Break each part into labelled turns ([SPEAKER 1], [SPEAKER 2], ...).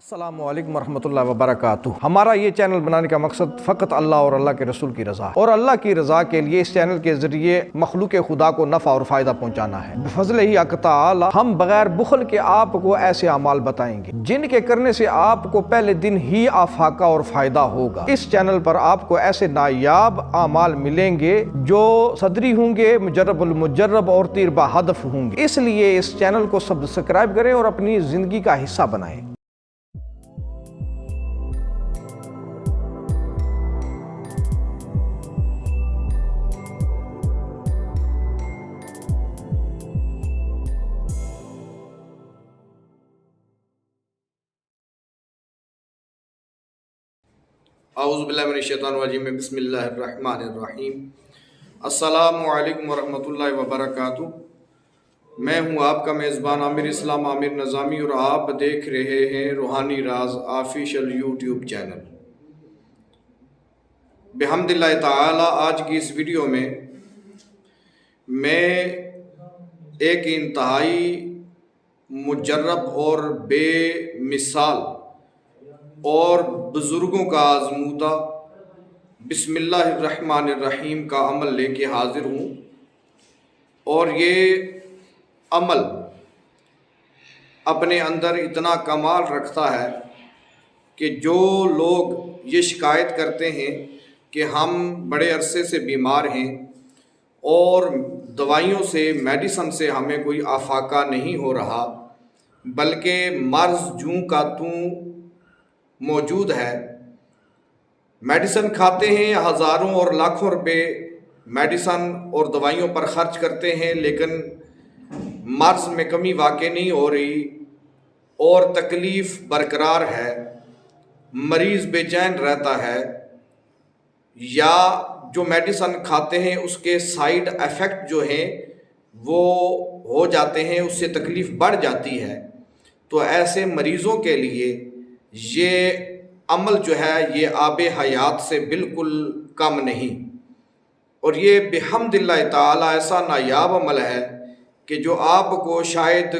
[SPEAKER 1] السلام علیکم ورحمۃ اللہ وبرکاتہ۔ ہمارا یہ چینل بنانے کا مقصد فقط اللہ اور اللہ کے رسول کی رضا اور اللہ کی رضا کے لیے اس چینل کے ذریعے مخلوق خدا کو نفع اور فائدہ پہنچانا ہے۔ بفضل ہی حق تعالی ہم بغیر بخل کے آپ کو ایسے اعمال بتائیں گے جن کے کرنے سے آپ کو پہلے دن ہی افاقہ اور فائدہ ہوگا۔ اس چینل پر آپ کو ایسے نایاب اعمال ملیں گے جو صدری ہوں گے، مجرب المجرب اور تیر بہدف ہوں گے۔ اس لیے اس چینل کو سبسکرائب کریں اور اپنی زندگی کا حصہ بنائیں۔
[SPEAKER 2] اعوذ باللہ من الشیطان الرجیم، بسم اللہ الرحمن الرحیم۔ السلام علیکم ورحمۃ اللہ وبرکاتہ۔ میں ہوں آپ کا میزبان عامر اسلام عامر نظامی اور آپ دیکھ رہے ہیں روحانی راز آفیشیل یوٹیوب چینل۔ بحمد اللہ تعالی آج کی اس ویڈیو میں ایک انتہائی مجرب اور بے مثال اور بزرگوں کا آزمودہ بسم اللہ الرحمن الرحیم کا عمل لے کے حاضر ہوں، اور یہ عمل اپنے اندر اتنا کمال رکھتا ہے کہ جو لوگ یہ شکایت کرتے ہیں کہ ہم بڑے عرصے سے بیمار ہیں اور دوائیوں سے، میڈیسن سے ہمیں کوئی افاقہ نہیں ہو رہا، بلکہ مرض جوں کا توں موجود ہے، میڈیسن کھاتے ہیں، ہزاروں اور لاکھوں روپے میڈیسن اور دوائیوں پر خرچ کرتے ہیں، لیکن مرض میں کمی واقع نہیں ہو رہی اور تکلیف برقرار ہے، مریض بے چین رہتا ہے، یا جو میڈیسن کھاتے ہیں اس کے سائیڈ ایفیکٹ جو ہیں وہ ہو جاتے ہیں، اس سے تکلیف بڑھ جاتی ہے۔ تو ایسے مریضوں کے لیے یہ عمل جو ہے یہ آب حیات سے بالکل کم نہیں، اور یہ بحمد اللہ تعالی ایسا نایاب عمل ہے کہ جو آپ کو شاید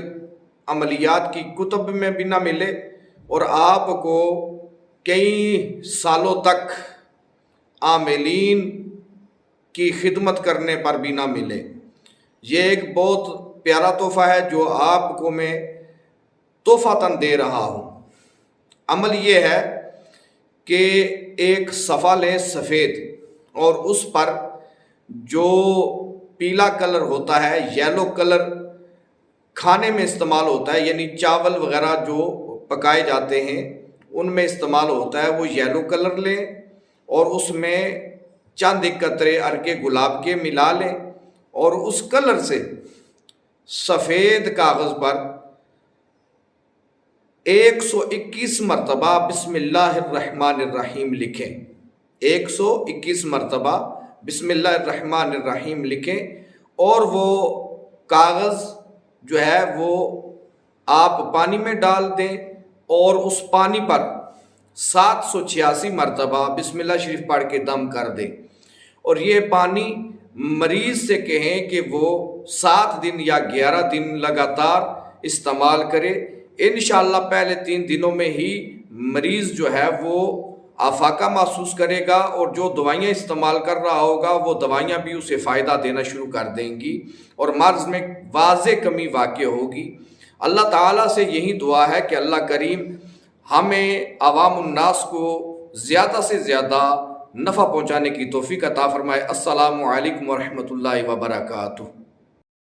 [SPEAKER 2] عملیات کی کتب میں بھی نہ ملے اور آپ کو کئی سالوں تک عاملین کی خدمت کرنے پر بھی نہ ملے۔ یہ ایک بہت پیارا تحفہ ہے جو آپ کو میں تحفتاً دے رہا ہوں۔ عمل یہ ہے کہ ایک صفحہ لیں سفید، اور اس پر جو پیلا کلر ہوتا ہے، یلو کلر کھانے میں استعمال ہوتا ہے، یعنی چاول وغیرہ جو پکائے جاتے ہیں ان میں استعمال ہوتا ہے، وہ یلو کلر لیں اور اس میں چند ایک قطرے عرق گلاب کے ملا لیں، اور اس کلر سے سفید کاغذ پر 121 مرتبہ بسم اللہ الرحمن الرحیم لکھیں۔ 121 مرتبہ بسم اللہ الرحمن الرحیم لکھیں، اور وہ کاغذ جو ہے وہ آپ پانی میں ڈال دیں اور اس پانی پر 786 مرتبہ بسم اللہ شریف پڑھ کے دم کر دیں، اور یہ پانی مریض سے کہیں کہ وہ 7 دن یا 11 دن لگاتار استعمال کرے۔ انشاءاللہ پہلے 3 دنوں میں ہی مریض جو ہے وہ افاقہ محسوس کرے گا، اور جو دوائیاں استعمال کر رہا ہوگا وہ دوائیاں بھی اسے فائدہ دینا شروع کر دیں گی، اور مرض میں واضح کمی واقع ہوگی۔ اللہ تعالیٰ سے یہی دعا ہے کہ اللہ کریم ہمیں عوام الناس کو زیادہ سے زیادہ نفع پہنچانے کی توفیق عطا فرمائے۔ السلام علیکم ورحمۃ اللہ وبرکاتہ۔